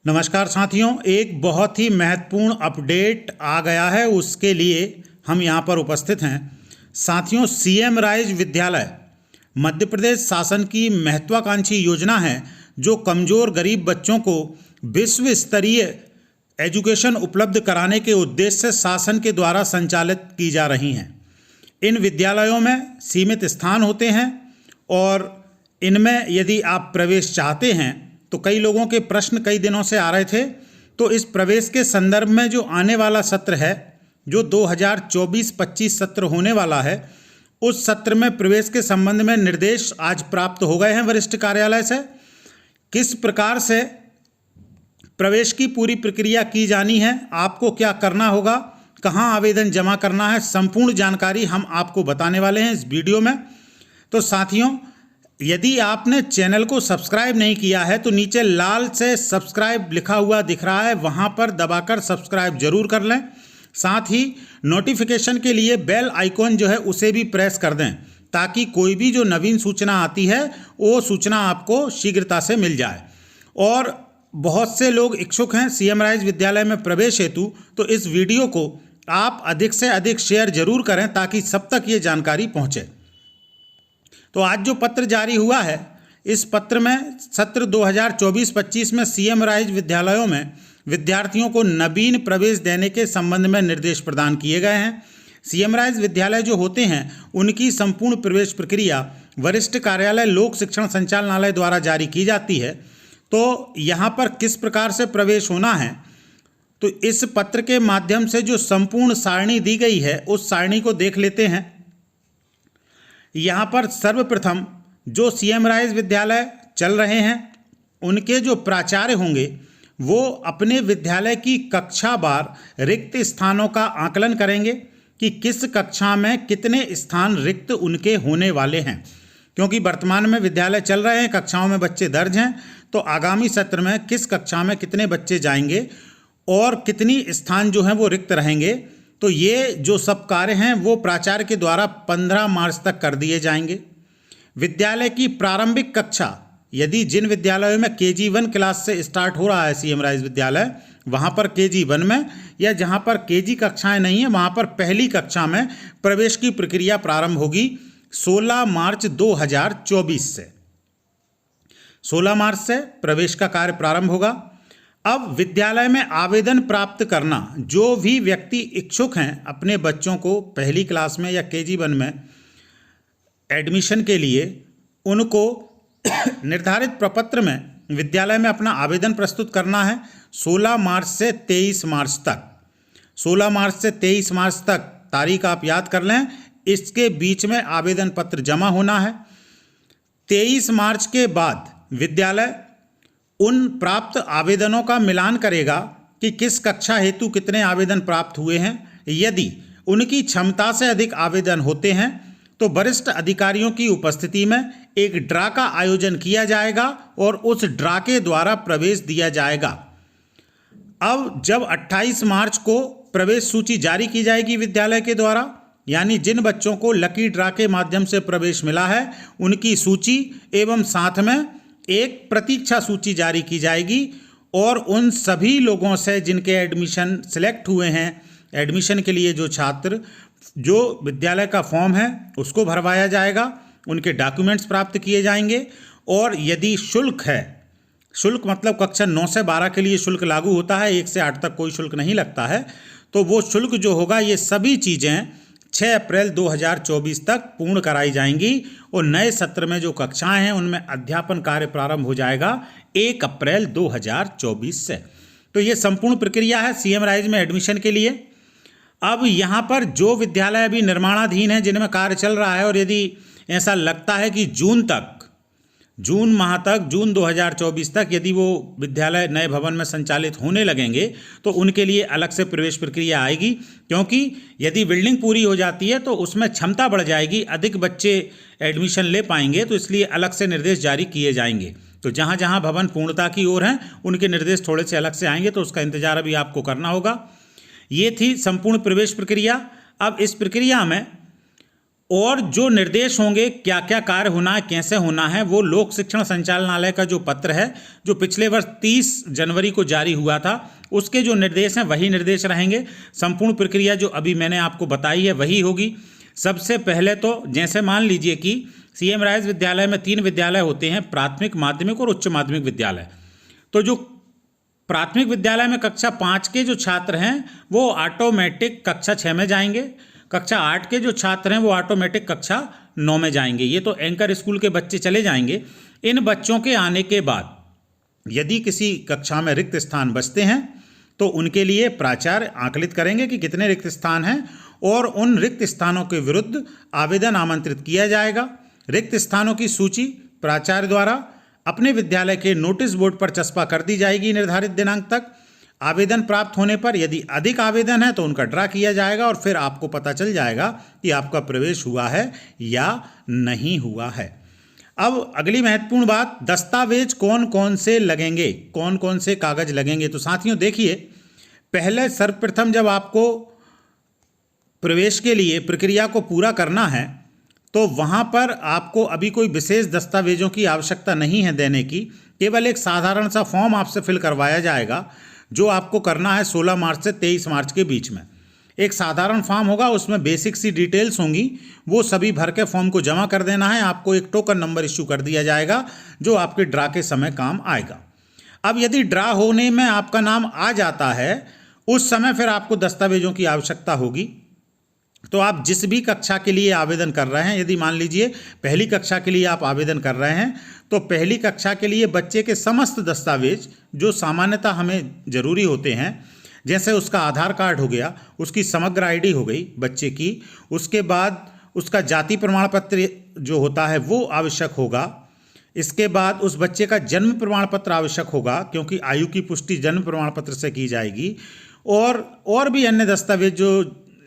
नमस्कार साथियों, एक बहुत ही महत्वपूर्ण अपडेट आ गया है, उसके लिए हम यहाँ पर उपस्थित हैं। साथियों, सीएम राइज विद्यालय मध्य प्रदेश शासन की महत्वाकांक्षी योजना है जो कमज़ोर गरीब बच्चों को विश्व स्तरीय एजुकेशन उपलब्ध कराने के उद्देश्य से शासन के द्वारा संचालित की जा रही हैं। इन विद्यालयों में सीमित स्थान होते हैं और इनमें यदि आप प्रवेश चाहते हैं तो कई लोगों के प्रश्न कई दिनों से आ रहे थे। तो इस प्रवेश के संदर्भ में जो आने वाला सत्र है, जो 2024-25 सत्र होने वाला है, उस सत्र में प्रवेश के संबंध में निर्देश आज प्राप्त हो गए हैं वरिष्ठ कार्यालय से। किस प्रकार से प्रवेश की पूरी प्रक्रिया की जानी है, आपको क्या करना होगा, कहाँ आवेदन जमा करना है, संपूर्ण जानकारी हम आपको बताने वाले हैं इस वीडियो में। तो साथियों, यदि आपने चैनल को सब्सक्राइब नहीं किया है तो नीचे लाल से सब्सक्राइब लिखा हुआ दिख रहा है, वहां पर दबाकर सब्सक्राइब जरूर कर लें। साथ ही नोटिफिकेशन के लिए बेल आइकॉन जो है उसे भी प्रेस कर दें ताकि कोई भी जो नवीन सूचना आती है वो सूचना आपको शीघ्रता से मिल जाए। और बहुत से लोग इच्छुक हैं सीएम राइज विद्यालय में प्रवेश हेतु, तो इस वीडियो को आप अधिक से अधिक शेयर जरूर करें ताकि सब तक ये जानकारी पहुँचे। तो आज जो पत्र जारी हुआ है, इस पत्र में सत्र 2024-25 में सीएम राइज विद्यालयों में विद्यार्थियों को नवीन प्रवेश देने के संबंध में निर्देश प्रदान किए गए हैं। सीएम राइज विद्यालय जो होते हैं उनकी संपूर्ण प्रवेश प्रक्रिया वरिष्ठ कार्यालय लोक शिक्षण संचालनालय द्वारा जारी की जाती है। तो यहाँ पर किस प्रकार से प्रवेश होना है, तो इस पत्र के माध्यम से जो संपूर्ण सारणी दी गई है उस सारणी को देख लेते हैं। यहाँ पर सर्वप्रथम जो सीएम राइज विद्यालय चल रहे हैं उनके जो प्राचार्य होंगे वो अपने विद्यालय की कक्षावार रिक्त स्थानों का आकलन करेंगे कि किस कक्षा में कितने स्थान रिक्त उनके होने वाले हैं। क्योंकि वर्तमान में विद्यालय चल रहे हैं, कक्षाओं में बच्चे दर्ज हैं, तो आगामी सत्र में किस कक्षा में कितने बच्चे जाएंगे और कितनी स्थान जो हैं वो रिक्त रहेंगे, तो ये जो सब कार्य हैं वो प्राचार्य के द्वारा 15 मार्च तक कर दिए जाएंगे। विद्यालय की प्रारंभिक कक्षा, यदि जिन विद्यालयों में KG1 क्लास से स्टार्ट हो रहा है सीएम राइज विद्यालय, वहाँ पर KG1 में, या जहाँ पर KG कक्षाएं नहीं हैं वहाँ पर पहली कक्षा में प्रवेश की प्रक्रिया प्रारंभ होगी 16 मार्च 2024 से। 16 मार्च से प्रवेश का कार्य प्रारंभ होगा। अब विद्यालय में आवेदन प्राप्त करना, जो भी व्यक्ति इच्छुक हैं अपने बच्चों को पहली क्लास में या KG1 में एडमिशन के लिए, उनको निर्धारित प्रपत्र में विद्यालय में अपना आवेदन प्रस्तुत करना है 16 मार्च से 23 मार्च तक। 16 मार्च से 23 मार्च तक तारीख आप याद कर लें, इसके बीच में आवेदन पत्र जमा होना है। 23 मार्च के बाद विद्यालय उन प्राप्त आवेदनों का मिलान करेगा कि किस कक्षा हेतु कितने आवेदन प्राप्त हुए हैं। यदि उनकी क्षमता से अधिक आवेदन होते हैं तो वरिष्ठ अधिकारियों की उपस्थिति में एक ड्रा का आयोजन किया जाएगा और उस ड्रा के द्वारा प्रवेश दिया जाएगा। अब जब 28 मार्च को प्रवेश सूची जारी की जाएगी विद्यालय के द्वारा, यानी जिन बच्चों को लकी ड्रा के माध्यम से प्रवेश मिला है उनकी सूची एवं साथ में एक प्रतीक्षा सूची जारी की जाएगी और उन सभी लोगों से जिनके एडमिशन सिलेक्ट हुए हैं, एडमिशन के लिए जो छात्र, जो विद्यालय का फॉर्म है उसको भरवाया जाएगा, उनके डॉक्यूमेंट्स प्राप्त किए जाएंगे। और यदि शुल्क है, शुल्क मतलब कक्षा 9 से 12 के लिए शुल्क लागू होता है, 1 से 8 तक कोई शुल्क नहीं लगता है, तो वो शुल्क जो होगा, ये सभी चीज़ें 6 अप्रैल 2024 तक पूर्ण कराई जाएंगी और नए सत्र में जो कक्षाएं हैं उनमें अध्यापन कार्य प्रारंभ हो जाएगा 1 अप्रैल 2024 से। तो ये संपूर्ण प्रक्रिया है सीएम राइज में एडमिशन के लिए। अब यहाँ पर जो विद्यालय अभी निर्माणाधीन है, जिनमें कार्य चल रहा है, और यदि ऐसा लगता है कि जून माह तक, जून 2024 तक यदि वो विद्यालय नए भवन में संचालित होने लगेंगे तो उनके लिए अलग से प्रवेश प्रक्रिया आएगी। क्योंकि यदि बिल्डिंग पूरी हो जाती है तो उसमें क्षमता बढ़ जाएगी, अधिक बच्चे एडमिशन ले पाएंगे, तो इसलिए अलग से निर्देश जारी किए जाएंगे। तो जहाँ जहाँ भवन पूर्णता की ओर हैं उनके निर्देश थोड़े से अलग से आएंगे, तो उसका इंतजार अभी आपको करना होगा। ये थी संपूर्ण प्रवेश प्रक्रिया। अब इस प्रक्रिया में और जो निर्देश होंगे, क्या क्या कार्य होना है, कैसे होना है, वो लोक शिक्षण संचालनालय का जो पत्र है जो पिछले वर्ष 30 जनवरी को जारी हुआ था, उसके जो निर्देश हैं वही निर्देश रहेंगे। संपूर्ण प्रक्रिया जो अभी मैंने आपको बताई है वही होगी। सबसे पहले तो जैसे मान लीजिए कि सीएम राइज विद्यालय में 3 विद्यालय होते हैं, प्राथमिक, माध्यमिक और उच्च माध्यमिक विद्यालय। तो जो प्राथमिक विद्यालय में कक्षा 5 के जो छात्र हैं वो ऑटोमेटिक कक्षा 6 में जाएंगे, कक्षा 8 के जो छात्र हैं वो ऑटोमेटिक कक्षा 9 में जाएंगे। ये तो एंकर स्कूल के बच्चे चले जाएंगे। इन बच्चों के आने के बाद यदि किसी कक्षा में रिक्त स्थान बचते हैं तो उनके लिए प्राचार्य आकलित करेंगे कि कितने रिक्त स्थान हैं और उन रिक्त स्थानों के विरुद्ध आवेदन आमंत्रित किया जाएगा। रिक्त स्थानों की सूची प्राचार्य द्वारा अपने विद्यालय के नोटिस बोर्ड पर चस्पा कर दी जाएगी निर्धारित दिनांक तक। आवेदन प्राप्त होने पर यदि अधिक आवेदन है तो उनका ड्रा किया जाएगा और फिर आपको पता चल जाएगा कि आपका प्रवेश हुआ है या नहीं हुआ है। अब अगली महत्वपूर्ण बात, दस्तावेज कौन कौन से लगेंगे, कौन कौन से कागज लगेंगे। तो साथियों देखिए, पहले सर्वप्रथम जब आपको प्रवेश के लिए प्रक्रिया को पूरा करना है तो वहाँ पर आपको अभी कोई विशेष दस्तावेजों की आवश्यकता नहीं है देने की। केवल एक साधारण सा फॉर्म आपसे फिल करवाया जाएगा जो आपको करना है 16 मार्च से 23 मार्च के बीच में। एक साधारण फॉर्म होगा, उसमें बेसिक सी डिटेल्स होंगी, वो सभी भर के फॉर्म को जमा कर देना है। आपको एक टोकन नंबर इश्यू कर दिया जाएगा जो आपके ड्रा के समय काम आएगा। अब यदि ड्रा होने में आपका नाम आ जाता है उस समय फिर आपको दस्तावेजों की आवश्यकता होगी। तो आप जिस भी कक्षा के लिए आवेदन कर रहे हैं, यदि मान लीजिए पहली कक्षा के लिए आप आवेदन कर रहे हैं तो पहली कक्षा के लिए बच्चे के समस्त दस्तावेज जो सामान्यतः हमें ज़रूरी होते हैं, जैसे उसका आधार कार्ड हो गया, उसकी समग्र आईडी हो गई बच्चे की, उसके बाद उसका जाति प्रमाण पत्र जो होता है वो आवश्यक होगा। इसके बाद उस बच्चे का जन्म प्रमाण पत्र आवश्यक होगा क्योंकि आयु की पुष्टि जन्म प्रमाण पत्र से की जाएगी। और भी अन्य दस्तावेज जो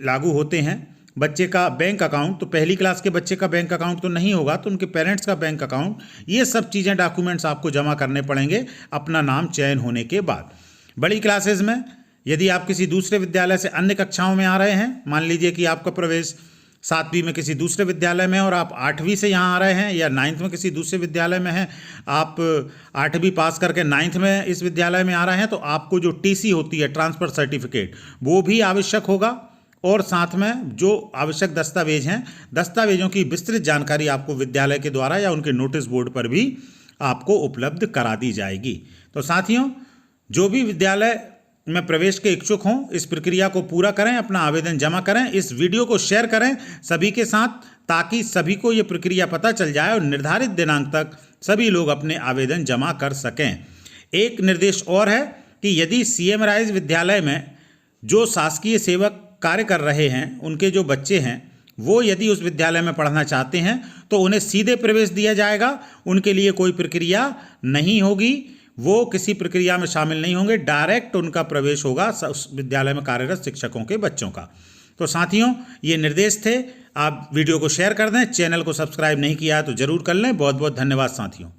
लागू होते हैं। बच्चे का बैंक अकाउंट, तो पहली क्लास के बच्चे का बैंक अकाउंट तो नहीं होगा तो उनके पेरेंट्स का बैंक अकाउंट, ये सब चीज़ें, डॉक्यूमेंट्स आपको जमा करने पड़ेंगे अपना नाम चयन होने के बाद। बड़ी क्लासेज में यदि आप किसी दूसरे विद्यालय से अन्य कक्षाओं में आ रहे हैं, मान लीजिए कि आपका प्रवेश 7वीं में किसी दूसरे विद्यालय में और आप 8वीं से यहाँ आ रहे हैं, या 9th में किसी दूसरे विद्यालय में हैं, आप 8वीं पास करके 9th में इस विद्यालय में आ रहे हैं, तो आपको जो टीसी होती है, ट्रांसफ़र सर्टिफिकेट, वो भी आवश्यक होगा। और साथ में जो आवश्यक दस्तावेज हैं, दस्तावेजों की विस्तृत जानकारी आपको विद्यालय के द्वारा या उनके नोटिस बोर्ड पर भी आपको उपलब्ध करा दी जाएगी। तो साथियों, जो भी विद्यालय में प्रवेश के इच्छुक हों इस प्रक्रिया को पूरा करें, अपना आवेदन जमा करें, इस वीडियो को शेयर करें सभी के साथ ताकि सभी को ये प्रक्रिया पता चल जाए और निर्धारित दिनांक तक सभी लोग अपने आवेदन जमा कर सकें। एक निर्देश और है कि यदि सीएम राइज विद्यालय में जो शासकीय सेवक कार्य कर रहे हैं उनके जो बच्चे हैं वो यदि उस विद्यालय में पढ़ना चाहते हैं तो उन्हें सीधे प्रवेश दिया जाएगा, उनके लिए कोई प्रक्रिया नहीं होगी, वो किसी प्रक्रिया में शामिल नहीं होंगे, डायरेक्ट उनका प्रवेश होगा उस विद्यालय में कार्यरत शिक्षकों के बच्चों का। तो साथियों, ये निर्देश थे। आप वीडियो को शेयर कर दें, चैनल को सब्सक्राइब नहीं किया है तो जरूर कर लें। बहुत बहुत धन्यवाद साथियों।